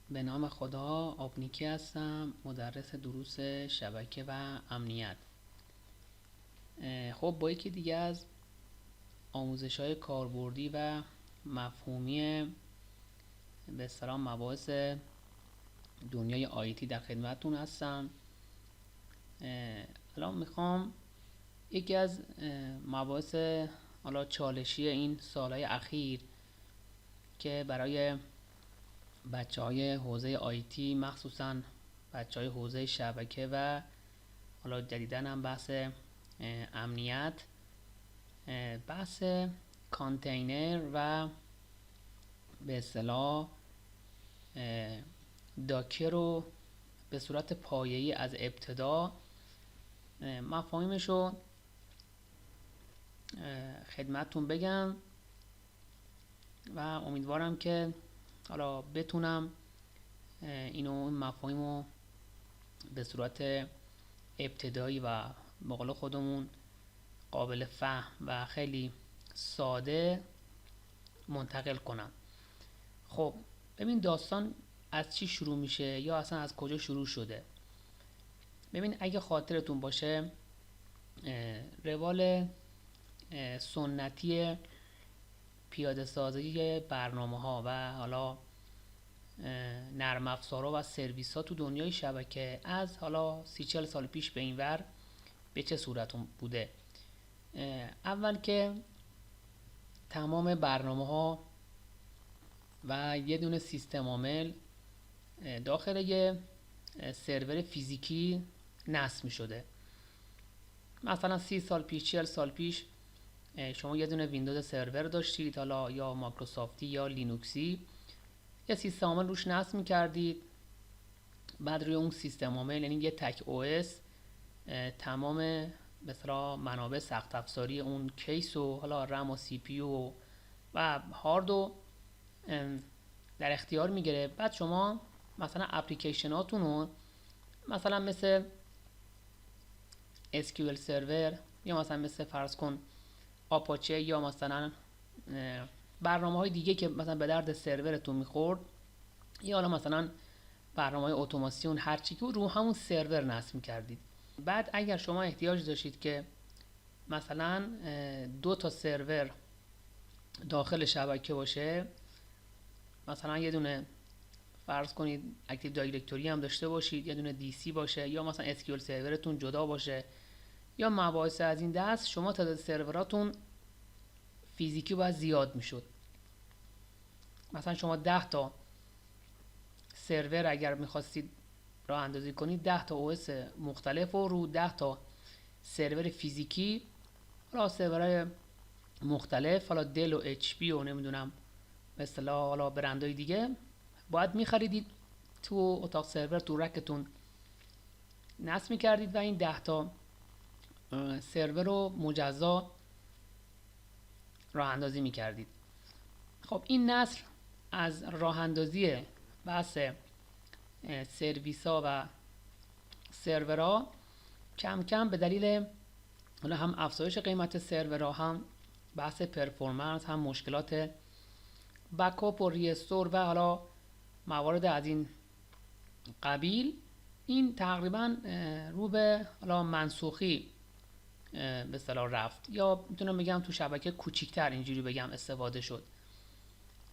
به نام خدا. آبنیکی هستم، مدرس دروس شبکه و امنیت. خب با یکی دیگه از آموزش‌های کاربردی و مفهومی به اصطلاح مباحث دنیای آیتی در خدمتتون هستم. الان میخوام یکی از مباحث حالا چالشی این سالهای اخیر که برای بچه‌های حوزه آیتی، مخصوصا بچه‌های حوزه شبکه و حالا جدیداً هم بحث امنیت، بحث کانتینر و به اصطلاح داکر رو به صورت پایه‌ای از ابتدا مفاهیمش رو خدمتتون بگم و امیدوارم که حالا بتونم اینو مفاهیم رو به صورت ابتدایی و مقاله خودمون قابل فهم و خیلی ساده منتقل کنم. خب ببین داستان از چی شروع میشه یا اصلا از کجا شروع شده. ببین اگه خاطرتون باشه روال سنتی پیاده سازی برنامه ها و حالا نرم افزارها و سرویس ها تو دنیای شبکه از حالا 30-40 سال پیش به این ور به چه صورت بوده. اول که تمام برنامه ها و یه دونه سیستم عامل داخل یه سرور فیزیکی نصب می شده. مثلا 30 سال پیش 40 سال پیش شما یه دونه ویندوز سرور داشتید، حالا یا مایکروسافتی یا لینوکسی، یه سیستم عامل روش نصب می کردید. بعد روی اون سیستم عامل، یعنی یه تک او اس، تمام مثلا منابع سخت افزاری اون کیس و حالا رم و سی پی یو و هارد در اختیار میگیره. بعد شما مثلا اپلیکیشن هاتون رو مثلا مثل SQL سرور یا مثلا مثل فرض کن آپاچه یا مثلا برنامه های دیگه که مثلا به درد سرورتون میخورد، یا حالا مثلا برنامه های اتوماسیون، هر چی که رو همون سرور نصب میکردید. بعد اگر شما احتیاج داشتید که مثلا 2 تا سرور داخل شبکه باشه، مثلا یه دونه فرض کنید اکتیو دایرکتوری هم داشته باشید، یه دونه دی سی باشه، یا مثلا اسکیول سرورتون جدا باشه، یا مباحث از این دست، شما تعداد سروراتون فیزیکی باید زیاد میشد. مثلا شما 10 تا سرور اگر میخواستید راه اندازی کنید، 10 تا او اس مختلف رو 10 تا سرور فیزیکی، حالا سرورهای مختلف، حالا دل و اچ پی و نمیدونم به اصطلاح حالا برندهای دیگه، باید میخریدید تو اتاق سرور تو رکتون نصب میکردید و این 10 تا سرور رو مجزا راه اندازی میکردید. خب این نصر از راه اندازی بحث سرویس ها و سرورها کم کم به دلیل حالا هم افزایش قیمت سرورها، هم بحث پرفورمنس، هم مشکلات بکاپ و ریستور و حالا موارد از این قبیل، این تقریبا رو به حالا منسوخی به اصطلاح رفت، یا میتونم بگم تو شبکه کوچیک‌تر اینجوری بگم استفاده شد.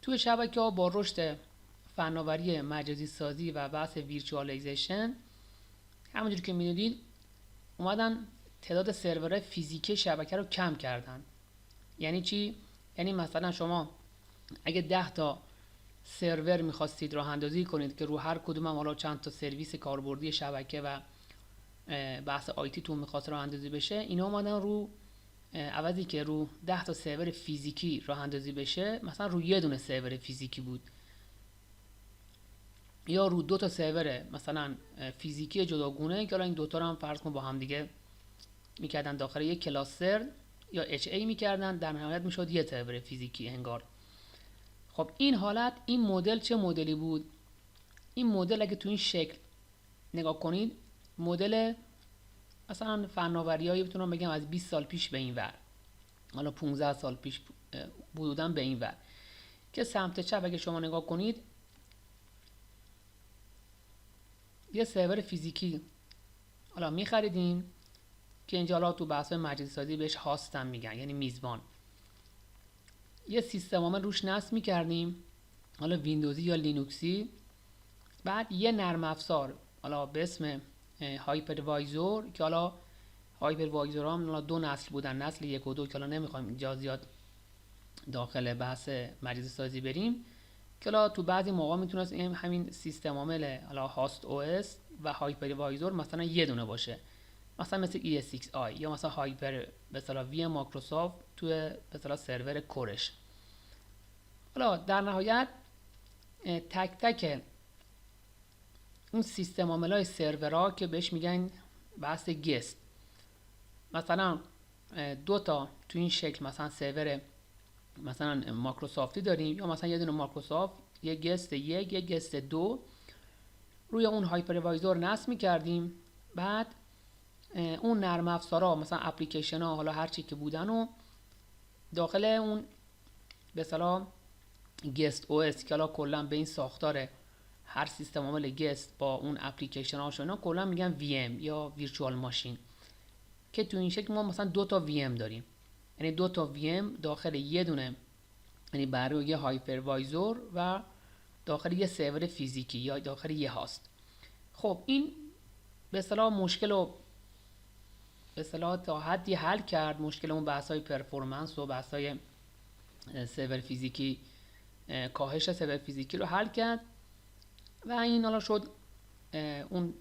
توی شبکه ها با رشد فناوری مجازی سازی و بحث ویرچوالایزیشن، همونجوری که میدونید اومدن تعداد سرورهای فیزیکی شبکه رو کم کردن. یعنی چی؟ یعنی مثلا شما اگه 10 تا سرور میخواستید راه اندازی کنید که رو هر کدوم هم حالا چند تا سرویس کاربردی شبکه و بحث آیتی تون میخواست راه اندازی بشه، اینا اومدن رو عوضی که رو 10 تا سرور فیزیکی راه اندازی بشه، مثلا رو یه دونه سرور فیزیکی بود، یا رو 2 تا سرور مثلا فیزیکی جداگونه که حالا این دوتا رو هم فرض کن با هم دیگه میکردن داخل یک کلاستر یا اچ ای میکردن، در نهایت میشد یه سرور فیزیکی انگار. خب این حالت، این مدل چه مدلی بود؟ این مدل اگه تو این شکل نگاه کنید، مدل مثلا فناوریایی بتونم بگم از 20 سال پیش به این ور، حالا 15 سال پیش بودن به این ور، که سمت چپ اگه شما نگاه کنید یه سرور فیزیکی حالا میخریدیم که اینجا حالا تو بحث مجازی سازی بهش هاست هم میگن، یعنی میزبان. یه سیستم عامل روش نصب میکردیم، حالا ویندوزی یا لینوکسی. بعد یه نرم افزار حالا به اسم هایپروایزور، که حالا هایپروایزور هم دو نسل بودن، نسل 1 و 2 که حالا نمیخوایم اینجا زیاد داخل بحث مجازی سازی بریم، که حالا تو بعضی موقع میتونست همین سیستم عامل حالا هاست او اس و هایپروایزور مثلا یه دونه باشه، مثلا مثل ESXi یا مثلا هایپر به اصطلاح وی مایکروسافت تو به اصطلاح سرور کورش. حالا در نهایت تک تک اون سیستم عاملای سرورها که بهش میگن بحث گست، مثلا دو تا تو این شکل مثلا سرور مثلا مایکروسافتی داریم، یا مثلا یه دونه مایکروسافت، یه گست یک، یه گست دو، روی اون هایپروایزور نصب می‌کردیم. بعد اون نرم افزارها مثلا اپلیکیشن ها حالا هر چی که بودن و داخل اون به اصطلاح گست او اس، که حالا کلا به این ساختار هر سیستم عامل گست با اون اپلیکیشن هاش اینا کلا میگن وی ام یا ویرچوال ماشین، که تو این شکل ما مثلا دو تا وی ام داریم، یعنی دو تا وی ام داخل یه دونه، یعنی برای یه هایپروایزور و داخل یه سرور فیزیکی یا داخل یه هاست. خب این به اصطلاح مشکل رو به اصطلاح تا حدی حل کرد، مشکل اون بحث‌های پرفورمنس و بحث‌های سرور فیزیکی، کاهش سرور فیزیکی رو حل کرد و این حالا شد اون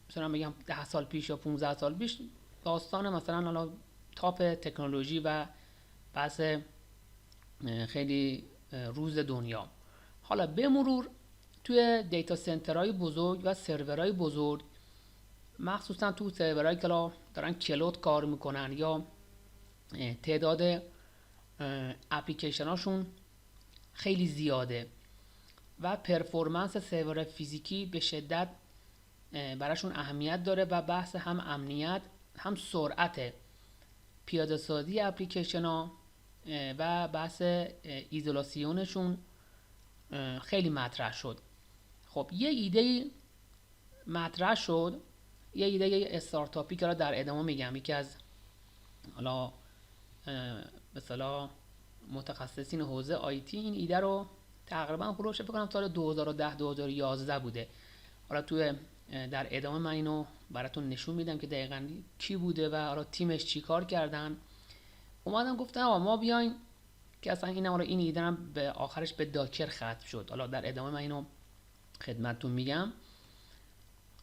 مثلا بگم 10 سال پیش یا 15 سال پیش داستان مثلا حالا تاپ تکنولوژی و بحث خیلی روز دنیا. حالا به مرور توی دیتا سنترهای بزرگ و سرورهای بزرگ، مخصوصا تو سرورهایی که دارن کلود کار میکنن یا تعداد اپلیکیشن هاشون خیلی زیاده و پرفورمنس سرور فیزیکی به شدت براشون اهمیت داره و بحث هم امنیت هم سرعت پیاده سازی اپلیکیشن ها و بحث ایزولاسیونشون خیلی مطرح شد. خب یه ایده مطرح شد، یه ایده استارتاپی که در ادامه میگم، یکی از حالا مثلا متخصصین حوزه آیتی این ایده رو تقریبا هولوش فکر کنم سال 2010 2011 بوده. حالا توی در ادامه من اینو براتون نشون میدم که دقیقاً کی بوده و حالا تیمش چی کار کردن. اومدن گفتن ما بیاین که اصلا این ایده هم به آخرش به داکر ختم شد. حالا در ادامه من اینو خدمتتون میگم.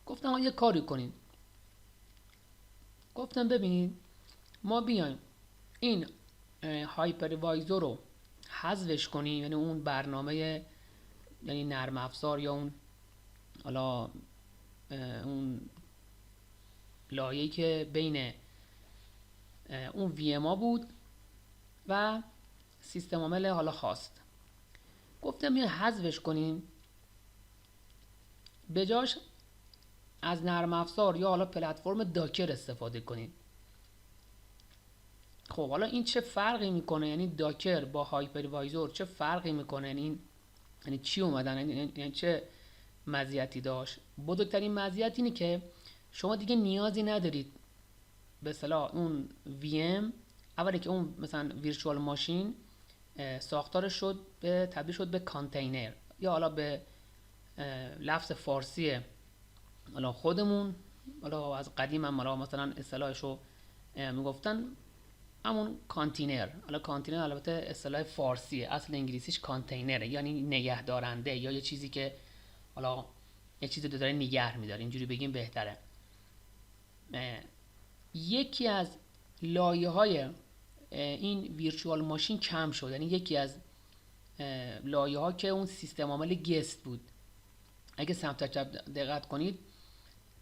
گفتم یه کاری کنین. گفتم ببینید ما بیایم این هایپروایزور رو حذفش کنیم، یعنی اون برنامه، یعنی نرم افزار یا اون حالا اون لایه‌ای که بین اون وی ام بود و سیستم عامل حالا خواست. گفتم یه حذفش کنیم، به جاش از نرم افزار یا حالا پلتفرم داکر استفاده کنیم. خب حالا این چه فرقی میکنه؟ یعنی داکر با هایپروایزور چه فرقی میکنه؟ یعنی چی اومدن؟ یعنی چه مزیتی داشت؟ بزرگترین مزیت اینه که شما دیگه نیازی ندارید به اصطلاح اون وی ام، اولی که اون مثلا ویرچوال ماشین ساختارش تبدیل شد به کانتینر، یا حالا به لفظ فارسی حالا خودمون حالا از قدیم هم حالا مثلا اصطلاحشو میگفتن همون کانتینر. حالا کانتینر البته اصطلاح فارسیه، اصل انگلیسیش کانتینره، یعنی نگهدارنده یا یه چیزی که حالا یه چیزی داره نگه میداره، اینجوری بگیم بهتره. یکی از لایه‌های این ویرچوال ماشین کم شد، یعنی یکی از لایه‌ها که اون سیستم عامل گست بود. اگه سمت چپ دقت کنید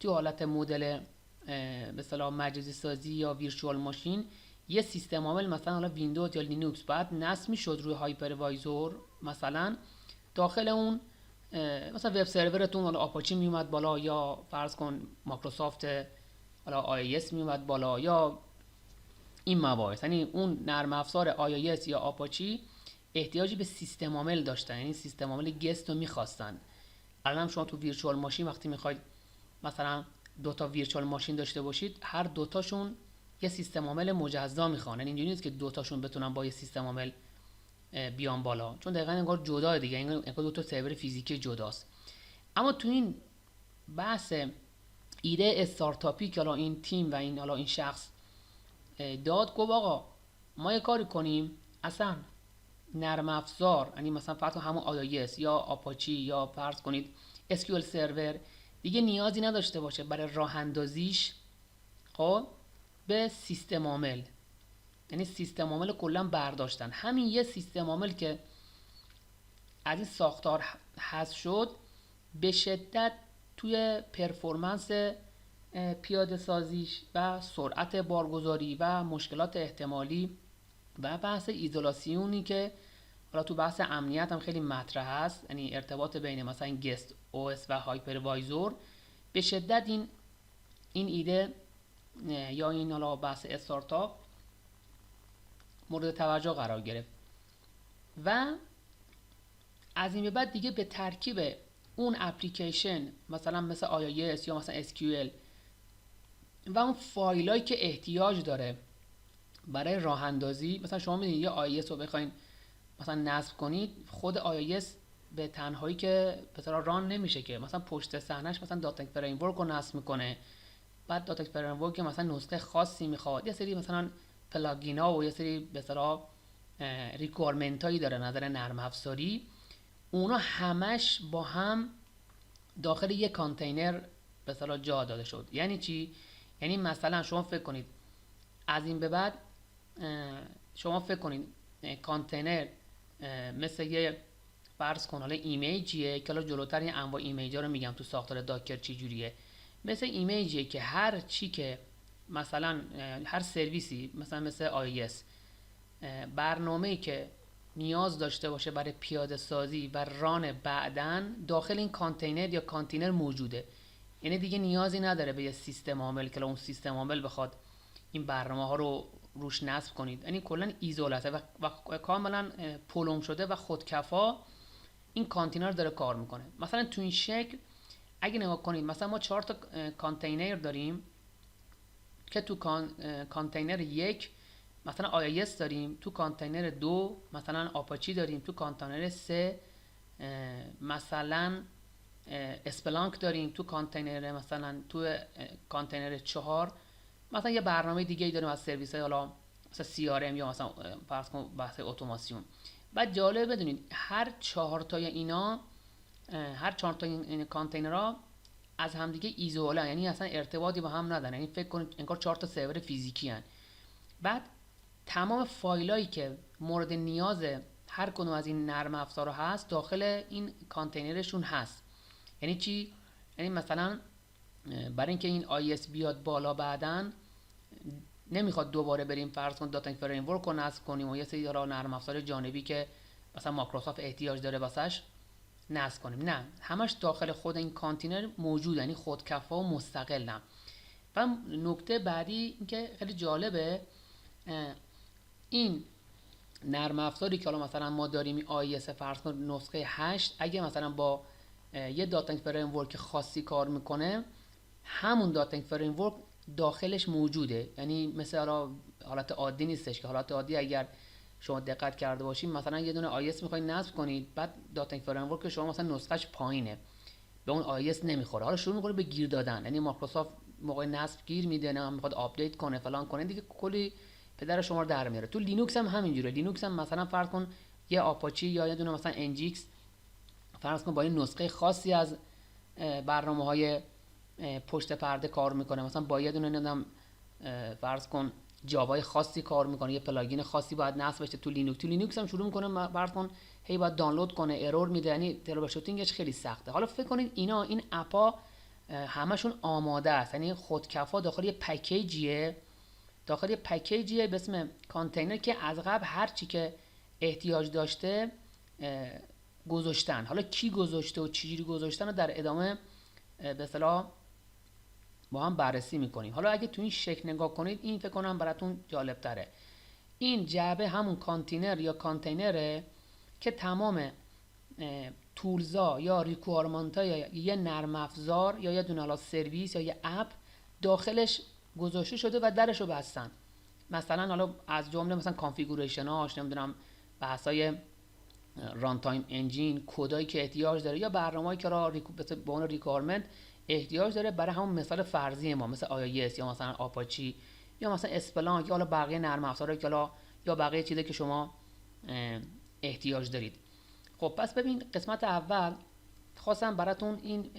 تو حالت مدل به اصطلاح مجازی سازی یا ویرچوال ماشین، یه سیستم عامل مثلا حالا ویندوز یا لینوکس بعد نصب می‌شد روی هایپروایزور، مثلا داخل اون مثلا وب سرورتون حالا آپاچی میومد بالا، یا فرض کن مایکروسافت حالا آی اس میومد بالا، یا این مباحث. یعنی اون نرم افزار آی اس یا آپاچی احتیاجی به سیستم عامل داشتن، یعنی سیستم عامل گست رو می‌خواستن. الان شما تو ویرچوال ماشین وقتی می‌خواید مثلا دو تا ویرچوال ماشین داشته باشید، هر دوتاشون یه سیستم عامل مجزا میخوان. یعنی اینجوری نیست که دوتاشون بتونن با یه سیستم عامل بیان بالا، چون دقیقاً انگار جدا دیگه، انگار دو تا سرور فیزیکی جداست. اما تو این بحث ایده استارتاپی که حالا این تیم و این شخص داد، گفت آقا ما یه کاری کنیم، اصلا نرم افزار، یعنی مثلا فرض کن همون آیایس یا آپاچی یا فرض کنید اسکیول سرور دیگه نیازی نداشته باشه برای راه اندازیش خب به سیستم عامل. یعنی سیستم عامل کلا برداشتن، همین یه سیستم عامل که از این ساختار حذف شد به شدت توی پرفورمنس پیاده سازیش و سرعت بارگذاری و مشکلات احتمالی و بحث ایزولاسیونی که حالا تو بحث امنیت هم خیلی مطرح هست، یعنی ارتباط بین مثلا گست او اس و هایپروایزور، به شدت این ایده یا این حالا بحث استارتاپ مورد توجه قرار گرفت و از این به بعد دیگه به ترکیب اون اپلیکیشن مثلا مثل IIS یا مثلا SQL و اون فایلایی که احتیاج داره برای راه اندازی، مثلا شما میدونید یه IIS رو بخواید مثلا نصب کنید، خود IIS به تنهایی که به طرح ران نمیشه که، مثلا پشت صحنه‌اش مثلا داتا فریم ورک رو نصب میکنه، بعد داتا فریم ورک مثلا نسخه خاصی میخواد، یه سری مثلا پلاگینا و یه سری به طرح ریکوایرمنت هایی داره نظر نرم افزاری، اونا همش با هم داخل یک کانتینر به اصطلاح جا داده شد. یعنی چی؟ یعنی مثلا شما فکر کنید از این به بعد شما فکر کنید کانتینر مثل یه فرض کن حالا ایمیجیه که حالا جلوتر این انواع ایمیجا رو میگم تو ساختار داکر چی جوریه، مثل ایمیجیه که هر چی که مثلا هر سرویسی مثل IIS برنامه‌ای که نیاز داشته باشه برای پیاده سازی و ران بعدن داخل این کانتینر یا کانتینر موجوده. یعنی دیگه نیازی نداره به یه سیستم عامل که اون سیستم عامل بخواد این برنامه ها رو روش نصب کنید. یعنی کلا ایزولاته و کاملا پلم شده و خودکفا این کانتینر داره کار میکنه. مثلا تو این شکل اگه نگاه کنید، مثلا ما 4 تا کانتینر داریم که تو کانتینر یک مثلا IIS داریم، تو کانتینر 2 مثلا آپاچی داریم، تو کانتینر 3 مثلا اسپلانک داریم، تو کانتینر مثلا تو کانتینر 4 مثلا یه برنامه دیگه ای داریم از سرویس های حالا مثلا CRM یا مثلا فرض کن بحث اتوماسیون. بعد جالب بدونید هر 4 تا اینا، هر 4 تا این کانتینرها از همدیگه ایزوله، یعنی اصلا ارتباطی با هم ندارن، یعنی فکر کنید انگار 4 تا سرور فیزیکی ان. بعد تمام فایلایی که مورد نیاز هر کدوم از این نرم افزارها هست داخل این کانتینرشون هست. یعنی چی؟ یعنی مثلا برای اینکه این IIS بیاد بالا بعدن نمیخواد دوباره بریم فرض کن داتا فریم ورک رو نصب کنیم و یه سری نرم افزار جانبی که مثلا مایکروسافت احتیاج داره واسش نصب کنیم، نه، همش داخل خود این کانتینر موجود، یعنی خودکفا و مستقلن. و نکته بعدی این که خیلی جالبه، این نرم افزاری که حالا مثلا ما داریم IIS فرض کن نسخه 8، اگه مثلا با یه داتا فریم ورک خاصی کار میکنه، همون داتا فریم ورک داخلش موجوده. یعنی مثل حالت عادی نیستش که حالت عادی اگر شما دقت کرده باشید مثلا یه دونه IIS میخواید نصب کنید، بعد داتا فریم ورک شما مثلا نسخهش پایینه، به اون IIS نمیخوره، حالا شروع میکنه به گیر دادن. یعنی مایکروسافت موقع نصب گیر میده، نه میخواد آپدیت کنه فلان کنه، دیگه کلی پدر شما رو در میاره. تو لینوکس هم همینجوره. لینوکس هم مثلا فرض کن یه آپاچی یا یه دونه مثلا انجیکس فرض کن با این نسخه خاصی از برنامه‌های پشت پرده کار میکنه، مثلا با یه دونه نمیدونم فرض کن جاوای خاصی کار میکنه، یه پلاگین خاصی باید نصب بشه تو لینوکس. تو لینوکس هم شروع میکنه فرض کن هی باید دانلود کنه، ارور میده، یعنی ترابل شوتینگش خیلی سخته. حالا فکر کنید این اپا همشون آماده است، یعنی خودکفا داخل یه پکیجیه، داخل یه پکیجیه به اسم کانتینر که از قبل هر چی که احتیاج داشته گذاشتن. حالا کی گذاشته و چجوری گذاشتن رو در ادامه به اصطلاح با هم بررسی میکنیم. حالا اگه تو این شکل نگاه کنید این فکر کنم براتون جالب تره. این جعبه همون کانتینر یا کانتینره که تمام تولزا یا ریکوایرمنت های یه نرم افزار یا یه دونه سرویس یا یه اپ داخلش گذاشته شده و درشو بستن. مثلا حالا از جمله مثلا کانفیگوریشن هاش، نمیدونم بحثای ران تایم انجین، کدایی که احتیاج داره یا برنامه‌ای که را به اون ریکوایرمنت احتیاج داره برای همون مثال فرضی ما مثل iOS یا مثلا آپاچی یا مثلا اسپلانک یا حالا بقیه نرم افزارهایی که یا بقیه چیزی که شما احتیاج دارید. خب پس ببین قسمت اول خواستم براتون این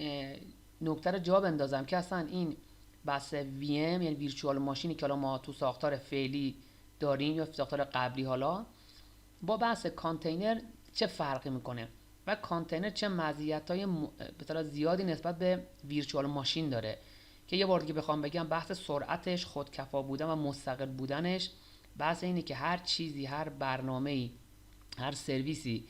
نکته رو جا بندازم که اصلا این بحث VM یعنی ویرچوال ماشینی که ما تو ساختار فعلی داریم یا ساختار قبلی حالا با بحث کانتینر چه فرقی میکنه و کانتینر چه مزیت‌های بسیار زیادی نسبت به ویرچوال ماشین داره که یه بار دیگه بخوام بگم بحث سرعتش، خودکفا بودن و مستقل بودنش، بحث اینه که هر چیزی، هر برنامه‌ای، هر سرویسی،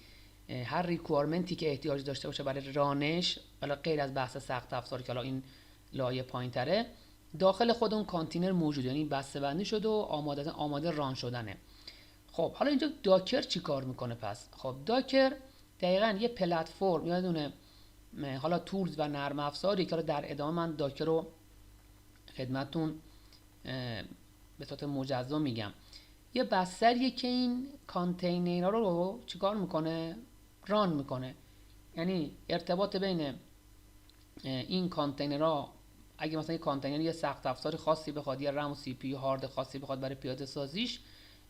هر ریکوایرمنتی که احتیاج داشته باشه برای رانش، حالا غیر از بحث سخت افزاری که حالا این لایه پایین‌تره، داخل خود اون کانتینر موجوده، یعنی بسته‌بندی شده و آماده ران شدنه. خب حالا اینجا داکر چی کار میکنه پس؟ خب داکر دقیقاً یه پلتفرم یا دونه حالا تولز و نرم افزاری که در ادامه من داکر رو خدمتتون به صورت مجزا میگم، یه بستریه که این کانتینرها رو چیکار میکنه؟ ران میکنه. یعنی ارتباط بین این کانتینرها، اگه مثلا یه کانتینر یه سخت افزار خاصی بخواد، یه رم و سی پی یو هارد خاصی بخواد برای پیاده سازیش،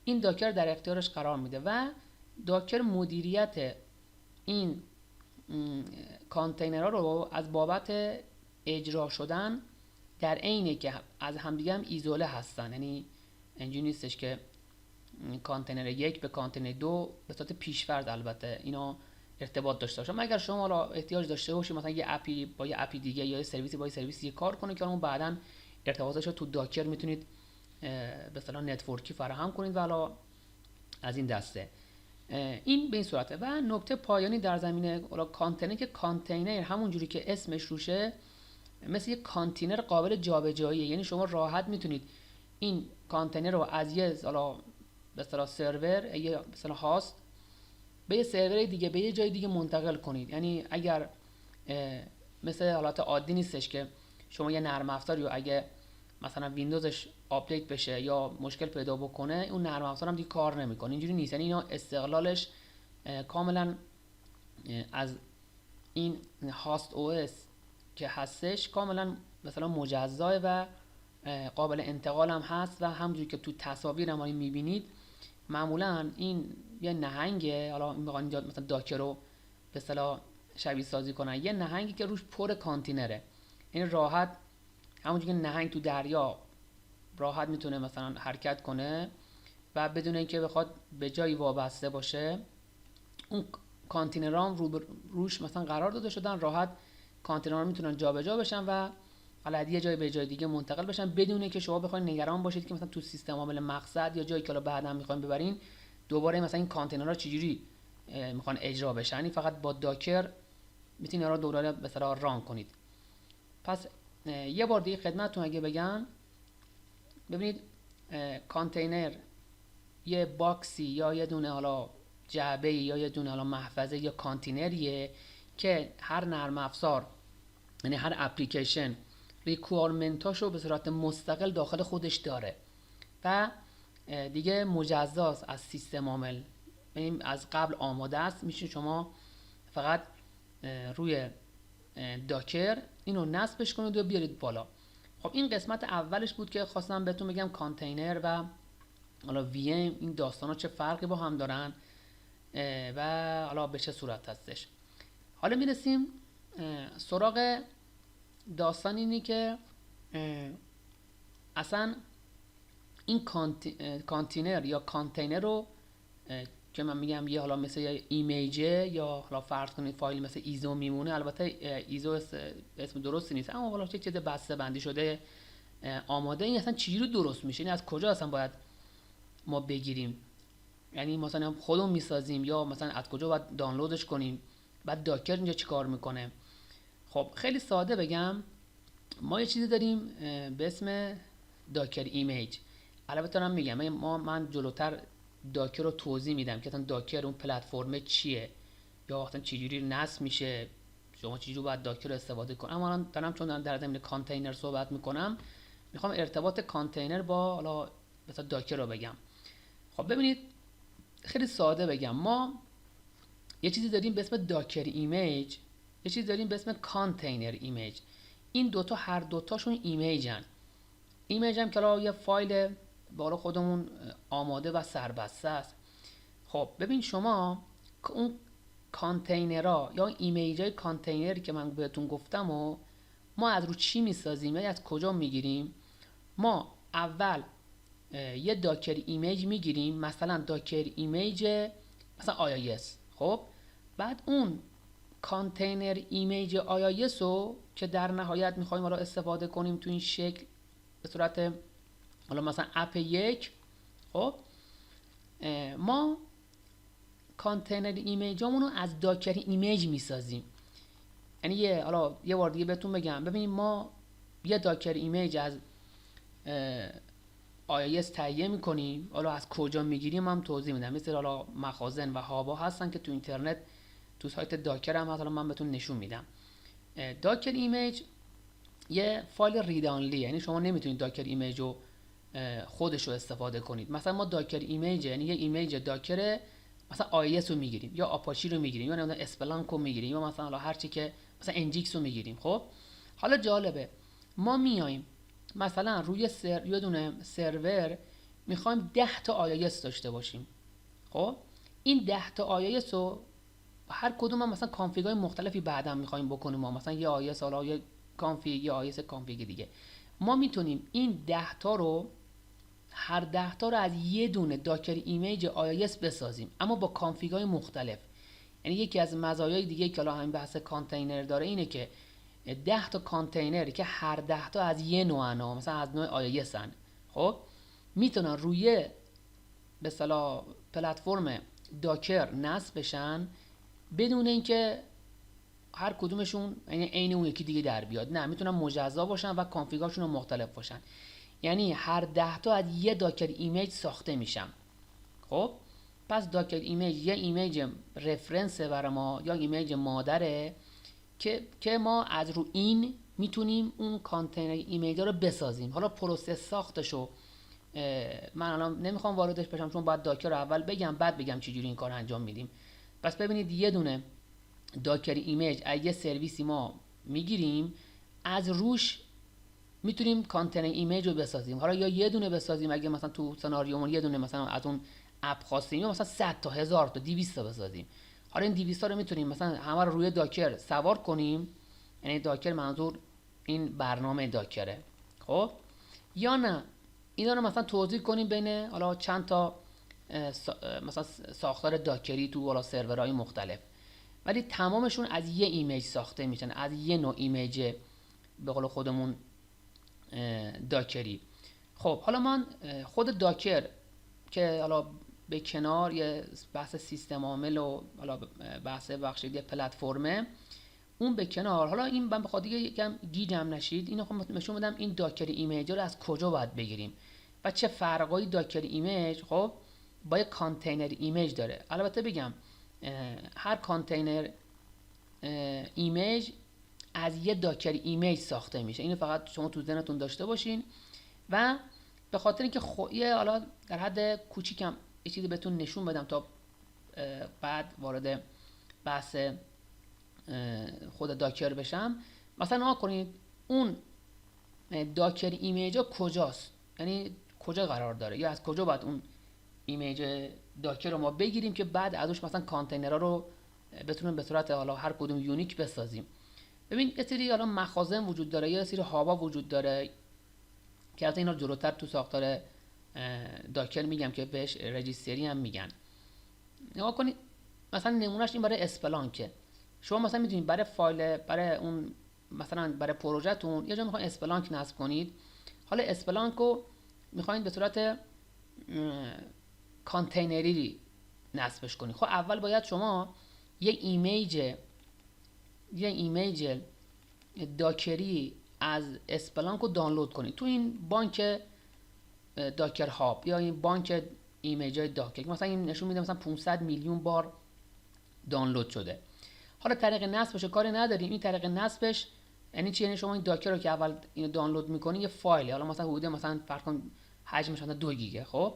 این داکر در اختیارش قرار میده و داکر مدیریت این کانتینرها رو از بابت اجرا شدن در عینی که از همدیگه هم ایزوله هستن، یعنی اینجوری نیستش که کانتینر یک به کانتینر دو به صورت پیش‌فرض البته اینا ارتباط داشته باشه، مگر شما حالا احتیاج داشته باشید مثلا یه اپی با یه اپی دیگه یا یه سرویسی با یه سرویسی کار کنه که اون بعداً ارتباطش رو تو داکر میتونید به اصطلاح نتورکی فراهم کنید و حالا از این دسته. این به این صورته. و نکته پایانی در زمینه کانتینر که کانتینر همون جوری که اسمش روشه مثل یک کانتینر قابل جابجاییه، یعنی شما راحت میتونید این کانتینر رو از یه حالا به اصطلاح سرور یا به اصطلاح هاست به یه سرور دیگه به یه جای دیگه منتقل کنید. یعنی اگر مثل حالت عادی نیستش که شما یه نرم افزاری رو اگه مثلا ویندوزش آپدیت بشه یا مشکل پیدا بکنه اون نرم افزار هم دیگه کار نمیکنه، اینجوری نیست. یعنی اینا استقلالش کاملا از این هاست او اس که هستش کاملا مثلا مجزا و قابل انتقال هم هست و همونجوری که تو تصاویر هم میبینید معمولا این یه نهنگه، حالا میخوان اینجا مثلا داکر رو به اصطلاح شبیه سازی کنن، یه نهنگی که روش پر کانتینره، این راحت همونجوری که نهنگ تو دریا راحت میتونه مثلا حرکت کنه و بدون اینکه بخواد به جایی وابسته باشه، اون کانتینرها هم روش مثلا قرار داده شدن، راحت کانتینرها میتونن جابجا بشن و حالا یه جای به جای دیگه منتقل بشن بدون اینکه شما بخواید نگران باشید که مثلا تو سیستم عامل مقصد یا جایی که بعداً میخواین ببرین دوباره مثلا این کانتینرها چجوری میخوان اجرا بشن. یعنی فقط با داکر میتونید اینا رو دوباره به اصطلاح ران کنید. پس یه بار دیگه خدمتتون اگه بگم، ببینید کانتینر یه باکسی یا یه دونه حالا جعبه یا یه دونه حالا محفظه یا کانتینریه که هر نرم افزار یعنی هر اپلیکیشن ریکوایرمنتاشو به صورت مستقل داخل خودش داره و دیگه مجزاست از سیستم عامل، یعنی از قبل آماده است، میشه شما فقط روی داکر اینو نصبش کنید و بیارید بالا. خب این قسمت اولش بود که خواستم بهتون بگم کانتینر و حالا VM این داستانا چه فرقی با هم دارن و حالا به چه صورت هستش. حالا میرسیم سراغ داستان اینی که اصلا این کانتینر یا کانتینر رو که من میگم یه حالا مثل یه ایمیجه یا حالا فرض کنید فایل مثل ایزو میمونه، البته ایزو اسم درستی نیست اما حالا چه چیز بسته بندی شده آماده، این اصلا چجوری درست میشه، این از کجا اصلا باید ما بگیریم، یعنی مثلا خودمون میسازیم یا مثلا از کجا باید دانلودش کنیم، بعد داکر اینجا چیکار میکنه. خب خیلی ساده بگم، ما یه چیزی داریم به اسم داکر ایمیج. البته من میگم من جلوتر داکر رو توضیح میدم که اصلا داکر اون پلتفرم چیه یا مثلا چجوری نصب میشه، شما چجوری باید داکر رو استفاده کنم. اما الان دارم چون در ضمن کانتینر صحبت میکنم میخوام ارتباط کانتینر با حالا مثلا داکر رو بگم. خب ببینید خیلی ساده بگم، ما یه چیزی داریم به اسم داکر ایمیج، یه چیزی داریم به اسم کانتینر ایمیج. این دوتا هر دوتاشون ایمیجن. ایمیج هم که یه فایل بالا خودمون آماده و سربسته است. خب ببین شما اون کانتینرها یا ایمیج های کانتینری که من بهتون گفتم و ما از رو چی میسازیم، یعنی از کجا میگیریم؟ ما اول یه داکر ایمیج میگیریم، مثلا داکر ایمیج مثلا IIS. خب بعد اون کانتینر ایمیج IIS رو که در نهایت میخوایم حالا استفاده کنیم تو این شکل به صورت حالا مثلا اپ 1، خب ما کانتینر ایمیجامون رو از داکر ایمیج میسازیم. یعنی حالا یه بار دیگه بهتون بگم، ببینید ما یه داکر ایمیج از IIS تهیه میکنیم، حالا از کجا میگیریم هم توضیح میدم. مثل حالا مخازن و هابا هستن که تو اینترنت تو سایت داکر هم هست، حالا من بهتون نشون میدم. داکر ایمیج یه فایل رید آنلی، یعنی شما نمیتونید داکر ایمیج رو خودش رو استفاده کنید. مثلا ما داکر ایمیج یعنی یه ایمیج داکر مثلا IIS رو میگیریم یا آپاچی رو میگیریم یا نمیدونم اسپلانک رو میگیریم یا مثلا حالا هر چی که مثلا انجیکس رو میگیریم. خب حالا جالبه ما میایم مثلا روی یه دونه سرور میخوایم 10 تا IIS داشته باشیم. خب این 10 تا IIS رو هر کدوم هم مثلا کانفیگ‌های مختلفی بعداً میخوایم بکنیم، ما مثلا یه IIS حالا یه کانفیگ یه IIS کانفیگ دیگه، ما میتونیم این 10 تا رو هر 10 تا رو از یه دونه داکر ایمیج IIS بسازیم، اما با کانفیگ‌های مختلف. یعنی یکی از مزایای دیگه که الان همین بحث کانتینر داره اینه که 10 تا کانتینر که هر 10 تا از یه نوعن، مثلا از نوع IIS هن، خب میتونن روی به اصطلاح پلتفرم داکر نصب بشن بدون اینکه هر کدومشون یعنی عین اون یکی دیگه در بیاد. نه، میتونن مجزا باشن و کانفیگاشون مختلف باشن. یعنی هر 10 تا از یه داکر ایمیج ساخته میشن. خب پس داکر ایمیج یه ایمیج رفرنس برای ما یا ایمیج مادره که ما از رو این میتونیم اون کانتینر ایمیج رو بسازیم. حالا پروسه ساختشو من الان نمیخوام واردش بشم چون باید داکر رو اول بگم بعد بگم چجوری این کار انجام میدیم. پس ببینید یه دونه داکر ایمیج از یه سرویسی ما میگیریم، از روش میتونیم کانتینر ایمیج رو بسازیم. حالا یا یه دونه بسازیم اگه مثلا تو سناریومون یه دونه مثلا از اون اپ خواستیم، یا مثلا 100 تا 1000 تا 200 تا بسازیم. حالا این 200 تا رو میتونیم مثلا همه رو روی داکر سوار کنیم، یعنی داکر منظور این برنامه داکره. خب یا نه اینا رو مثلا توزیع کنیم بین حالا چند تا مثلا ساختار داکری تو حالا سرورهای مختلف، ولی تمامشون از یه ایمیج ساخته میشن، از یه نوع ایمیج به قول خودمون داکری. خب حالا من خود داکر که حالا به کنار یه بحث سیستم عامل و حالا بحث بخشید یه پلتفرمه اون به کنار، حالا این من بخواد دیگه یکم گیجم نشید اینو خب نشون بدم این داکر ایمیج رو از کجا باید بگیریم و چه فرقایی داکر ایمیج خب با یه کانتینر ایمیج داره. البته بگم هر کانتینر ایمیج از یه داکر ایمیج ساخته میشه، اینو فقط شما تو ذهنتون داشته باشین. و به خاطر اینکه یه حالا در حد کوچیکم یه چیزی بهتون نشون بدم تا بعد وارد بحث خود داکر بشم. مثلا نگاه کنید اون داکر ایمیج کجاست، یعنی کجا قرار داره یا از کجا باید اون ایمیج داکر رو ما بگیریم که بعد ازش مثلا کانتینرها رو بتونیم به صورت حالا هر کدوم یونیک بسازیم. ببین یه سری حالا مخازن وجود داره، یه سری هابا وجود داره که از اینا جلوتر تو ساختار داکر میگم که بهش رجیستری هم میگن. نگاه کنید مثلا نمونهش این برای اسپلانکه. شما مثلا میتونید برای فایل برای اون مثلا برای پروژهتون یه جا میخواین اسپلانک نصب کنید، حالا اسپلانک رو میخواین به صورت کانتینری نصبش کنید. خب اول باید شما یه ایمیج داکری از اسپلانک رو دانلود کنید تو این بانک داکر هاب یا این بانک ایمیج های داکر. مثلا این نشون میده مثلا 500 میلیون بار دانلود شده. حالا طریق نصبش کاری نداریم. این طریق نصبش یعنی چی؟ یعنی شما این داکر رو که اول اینو دانلود میکنی یه فایل، حالا مثلا حدود مثلا فرض کن حجمش مثلا 2 گیگه. خب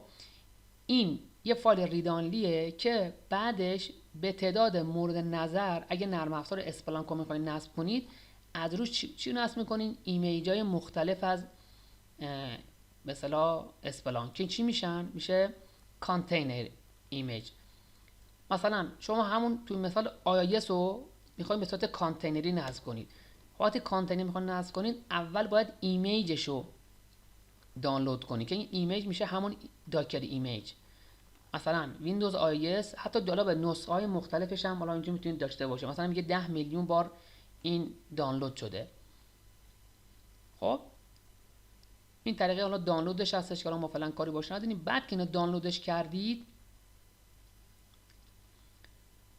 این یه فایل ریدانلیه که بعدش به تعداد مورد نظر اگه نرم افزار اسپلانک رو میخواین نصب کنید از روش چی نصب میکنین؟ ایمیجای مختلف از مثلا اسپلانک که چی میشن؟ میشه کانتینر ایمیج. مثلا شما همون تو مثال آیس رو میخواین به صورت کانتینری نصب کنید. وقتی کانتینر میخواین نصب کنید اول باید ایمیجش رو دانلود کنید که این ایمیج میشه همون داکر ایمیج. مثلا ویندوز آیس حتی جالب نسخه های مختلفش هم حالا اینجا میتونید داشته باشه. مثلا میگه 10 میلیون بار این دانلود شده. خب این طریقه حالا دانلودش هستش که ما فعلا کاری باشه نداریم. بعد که اینو دانلودش کردید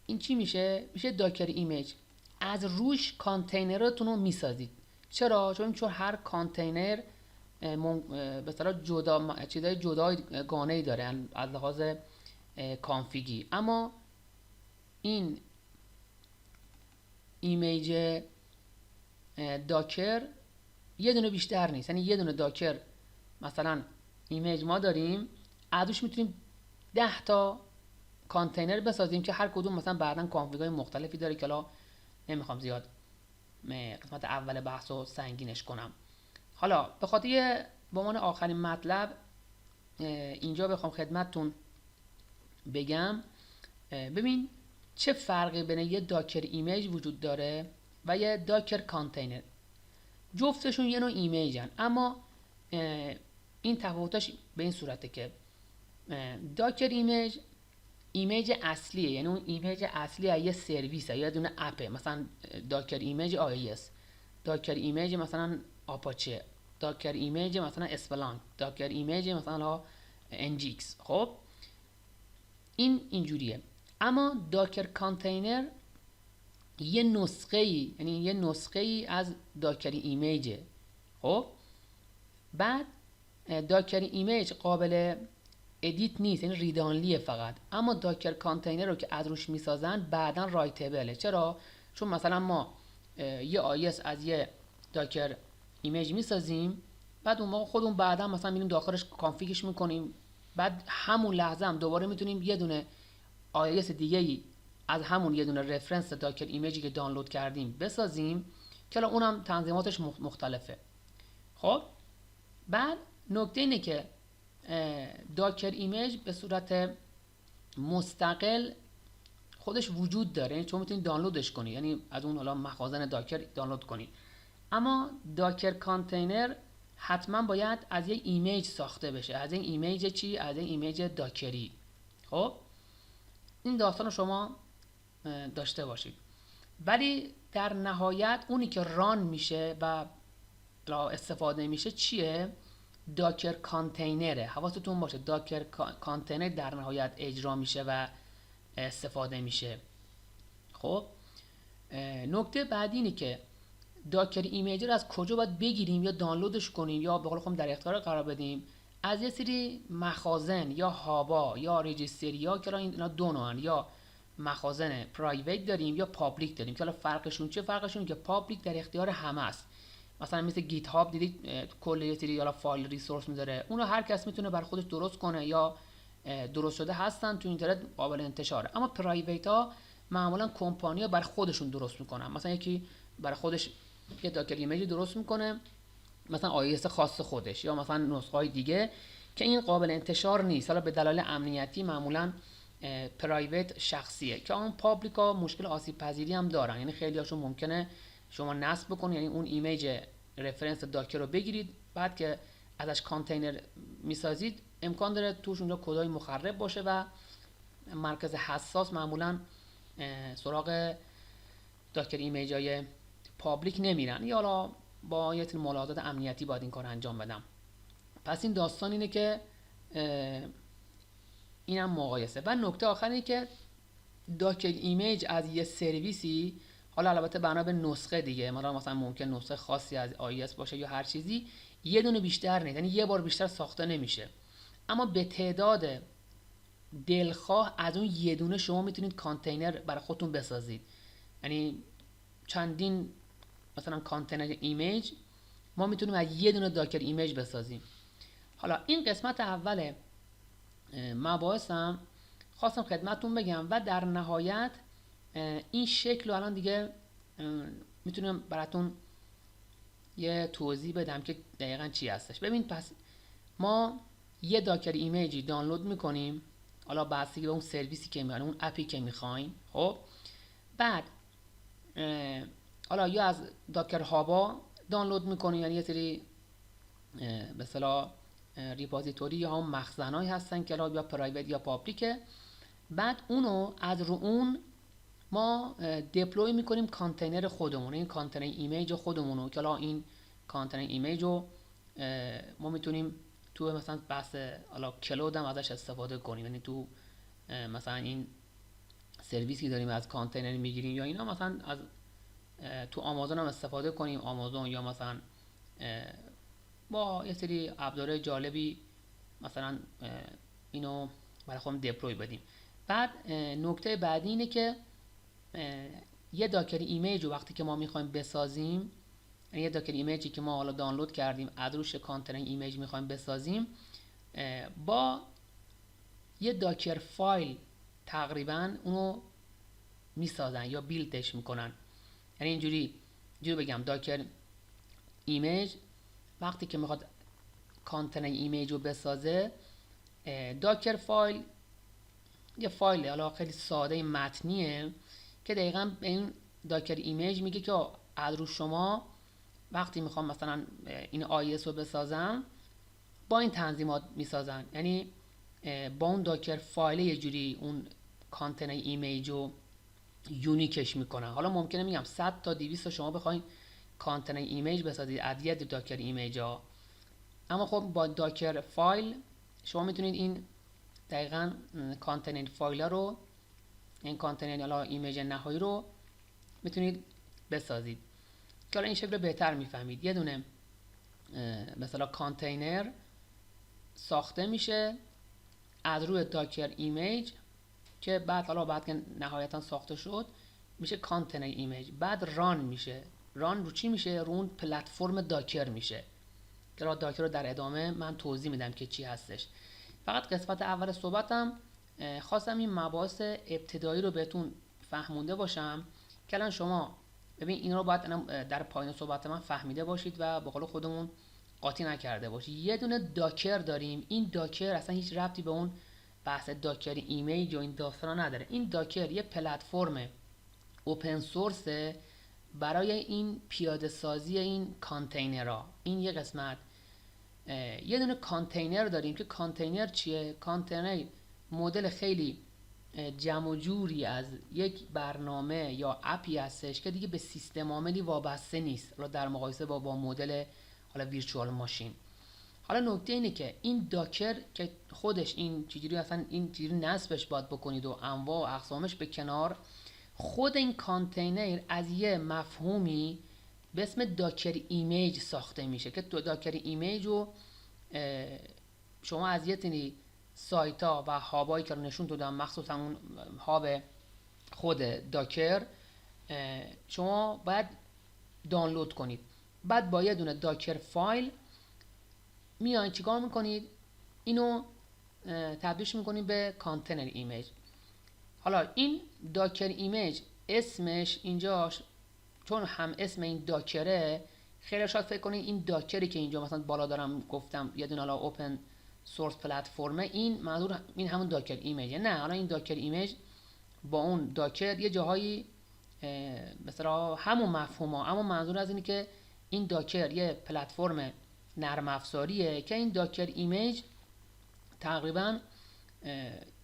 این چی میشه؟ میشه داکر ایمیج. از روش کانتینرتون رو میسازید. چرا؟ چون هر کانتینر به اصطلاح جدا چیزای جداگانه‌ای داره از لحاظ کانفیگی، اما این ایمیج داکر یه دونه بیشتر نیست. یعنی یه دونه داکر مثلا ایمیج ما داریم، از روش میتونیم 10 تا کانتینر بسازیم که هر کدوم مثلا بعداً کانفیگ‌های مختلفی داره که الان نمیخوام زیاد قسمت اول بحثو سنگینش کنم. حالا به خاطر به عنوان آخرین مطلب اینجا بخوام خدمتتون بگم، ببین چه فرقی بین یه داکر ایمیج وجود داره و یه داکر کانتینر. جفتشون یه نوع ایمیجن، اما این تفاوتش به این صورته که داکر ایمیج اصلیه، یعنی اون ایمیج اصلی یه سرویسه، یه دونه اپه، مثلا داکر ایمیج آیس، داکر ایمیج مثلا آپاچه، داکر ایمیج مثلا اسپلانک، داکر ایمیج مثلا انجیکس. خب این اینجوریه. اما داکر کانتینر یه نسخه ای، یعنی یه نسخه ای از داکر ایمیجه. خب بعد داکر ایمیج قابل ادیت نیست، یعنی ریدانلیه فقط، اما داکر کانتینر رو که از روش میسازن بعدا رایتبله. چرا؟ چون مثلا ما یه آیس از یه داکر ایمیج میسازیم، بعد اون موقع خودمون بعدا مثلا میریم داخلش کانفیگش میکنیم، بعد همون لحظه هم دوباره میتونیم یه دونه آیس دیگه ای از همون یه دونه رفرنس داکر ایمیجی که دانلود کردیم بسازیم که الان اونم تنظیماتش مختلفه. خب بعد نکته اینه که داکر ایمیج به صورت مستقل خودش وجود داره، یعنی شما میتونید دانلودش کنید، یعنی از اون حالا مخازن داکر دانلود کنید. اما داکر کانتینر حتما باید از یک ایمیج ساخته بشه. از این ایمیج چی؟ از این ایمیج داکری. خب این داستان رو شما داشته باشید. ولی در نهایت اونی که ران میشه و استفاده میشه چیه؟ داکر کانتینره. حواستون باشه داکر کانتینر در نهایت اجرا میشه و استفاده میشه. خب نکته بعدی اینه که داکر ایمیج رو از کجا باید بگیریم یا دانلودش کنیم یا به قول خودم در اختیار قرار بدیم؟ از یه سری مخازن یا هابا یا رجیستریا که اینا دو نوعن، یا مخازن پرایوت داریم یا پابلیک داریم که حالا فرقشون چه؟ فرقشون که پابلیک در اختیار همه است. مثلا مثل گیت هاب دیدید کل یه سری حالا فایل ریسورس میذاره، اونو هر کس میتونه بر خودش درست کنه یا درست شده هستن تو اینترنت قابل انتشاره. اما پرایوت ها معمولا کمپانی‌ها بر خودشون درست میکنن. مثلا یکی برای خودش یه داکر ایمیج درست میکنه، مثلا آیس خاص خودش یا مثلا نسخه‌های دیگه که این قابل انتشار نیست، حالا به دلایل امنیتی معمولا پرایوت شخصیه. که اون پابلیکا مشکل آسیب پذیری هم دارن، یعنی خیلی هاشون ممکنه شما نصب بکنید، یعنی اون ایمیج رفرنس داکر رو بگیرید، بعد که ازش کانتینر میسازید امکان داره توش اونجا کدای مخرب باشه و مرکز حساس معمولا سراغ داکر ایمیجای پابلیک نمیرن، یا حالا با یه سری ملاحظات امنیتی باید این کار انجام بدم. پس این داستان اینه که اینم مقایسه. و نکته آخر اینه که داکر ایمیج از یه سرویسی، حالا البته بنا به نسخه دیگه، مثلا ممکن نسخه خاصی از آیس باشه یا هر چیزی، یه دونه بیشتر نیست، یعنی یه بار بیشتر ساخته نمیشه، اما به تعداد دلخواه از اون یه دونه شما میتونید کانتینر برای خودتون بسازید. یعنی چندین مثلا کانتینر ایمیج ما میتونیم از یه دونه داکر ایمیج بسازیم. حالا این قسمت اول مباحثم خواستم خدمتتون بگم و در نهایت این شکل رو الان دیگه میتونم براتون یه توضیح بدم که دقیقا چی هستش. ببین پس ما یه داکر ایمیجی دانلود میکنیم، حالا بستگی به اون سرویسی که میخواین، اون اپی که میخواین. خب بعد حالا یا از داکر هابا دانلود میکنیم، یعنی یه سری به اصطلاح ریپوزیتوری یا هم مخزنایی هستن که یا پرایوت یا پابلیکه. بعد اونو از رو اون ما دپلوی میکنیم کانتینر خودمون، این کانتینر ایمیج خودمونو که حالا این کانتینر ایمیج رو ما میتونیم تو مثلا بحث حالا کلود هم ازش استفاده کنیم. یعنی تو مثلا این سرویسی داریم از کانتینر میگیریم یا اینا، مثلا از تو آمازون هم استفاده کنیم، آمازون، یا مثلا با یه سری ابزارهای جالبی مثلا اینو برای خودمون دپلوی بدیم. بعد نکته بعدی اینه که یه داکر ایمیج رو وقتی که ما میخوایم بسازیم، یعنی یه داکر ایمیجی که ما حالا دانلود کردیم از روش کانتینر ایمیج میخوایم بسازیم، با یه داکر فایل تقریبا اونو میسازن یا بیلدش میکنن. یعنی اینجوری بگم، داکر ایمیج وقتی که میخواد کانتینر ایمیج رو بسازه، داکر فایل یه فایل حالا خیلی ساده متنیه که دقیقاً به این داکر ایمیج میگه که از رو شما وقتی میخوام مثلا این آیس رو بسازم با این تنظیمات میسازن. یعنی با اون داکر فایل یه جوری اون کانتینر ایمیج رو یونیکش میکنن. حالا ممکنه میگم 100 تا 200 تا شما بخواید کانتینر ایمیج بسازید از یه داکر ایمیج ها، اما خب با داکر فایل شما میتونید این دقیقاً کانتینر فایل رو، این کانتینر حالا ایمیج نهایی رو میتونید بسازید که حالا این شکل رو بهتر میفهمید. یه دونه مثلا کانتینر ساخته میشه از روی داکر ایمیج که بعد که نهایتا ساخته شد میشه کانتینر ایمیج. بعد ران میشه. ران رو چی میشه؟ رو اون پلتفرم داکر میشه که داکر رو در ادامه من توضیح میدم که چی هستش. فقط قسمت اول صحبتم خواستم این مباحث ابتدایی رو بهتون فهمونده باشم که الان شما ببین این رو باید در پایین صحبت من فهمیده باشید و به قول خودمون قاطی نکرده باشید. یه دونه داکر داریم. این داکر اصلا هیچ ربطی به اون بحث داکر ایمیج و این داستانا نداره. این داکر یه پلتفرم اوپن سورس برای این پیاده سازی این کانتینرها. این یه قسمت. یه دونه کانتینر داریم که کانتینر چیه؟ کانتینر مدل خیلی جمع و جوری از یک برنامه یا اپی هستش که دیگه به سیستم عاملی وابسته نیست در مقایسه با مدل حالا ویرچوال ماشین. حالا نکته اینه که این داکر که خودش این چجوری اصلا این چجوری نصبش باید بکنید و انواع و اقسامش به کنار، خود این کانتینر از یه مفهومی به اسم داکر ایمیج ساخته میشه که داکر ایمیج رو شما از یه تنی سایت ها و هابایی که رو نشون دادم، مخصوصا اون هاب خود داکر، شما باید دانلود کنید. بعد با یه دونه داکر فایل میایین چیکار میکنید؟ اینو تبدیلش میکنید به کانتینر ایمیج. حالا این داکر ایمیج اسمش اینجاش چون هم اسم این داکره، خیلی شاید فکر کنید این داکری که اینجا مثلا بالا دارم گفتم یه دونه حالا اوپن سورس پلتفرمه، این منظور این همون داکر ایمیجه. نه، حالا این داکر ایمیج با اون داکر یه جاهایی مثلا همون مفهومه، اما منظور از اینه که این داکر یه پلتفرم نرم افزاریه که این داکر ایمیج تقریبا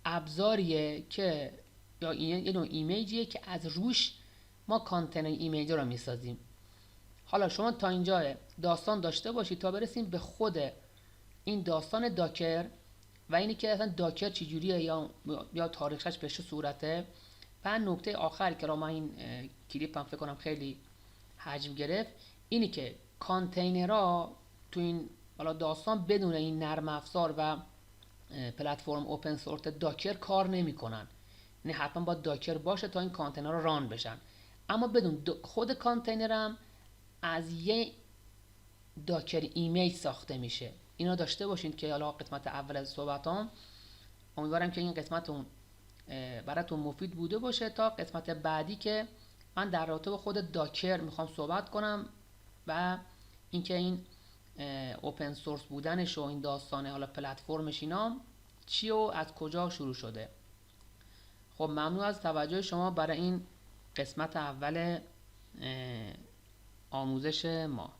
ابزاریه که یا یه نوع ایمیجیه که از روش ما کانتینر ایمیج رو میسازیم. حالا شما تا اینجا داستان داشته باشید تا برسیم به خود این داستان داکر و اینی که اصلا داکر چجوریه یا تاریخش به چه صورته. بعد نکته آخر که من این کلیپ هم فکر کنم خیلی حجم گرفت، اینی که کانتینرها تو این حالا داستان بدون این نرم افزار و پلتفرم اوپن سورس داکر کار نمیکنن. نه حتما باید داکر باشه تا این کانتینرها ران بشن. اما بدون خود کانتینرم از یه داکر ایمیج ساخته میشه. اینا داشته باشین که حالا قسمت اول از صحبتام، امیدوارم که این قسمت براتون مفید بوده باشه تا قسمت بعدی که من در رابطه با خود داکر میخوام صحبت کنم و اینکه این اوپن سورس بودنش و این داستانه حالا پلتفرمش اینا چی و از کجا شروع شده. خب ممنون از توجه شما برای این قسمت اول آموزش ما.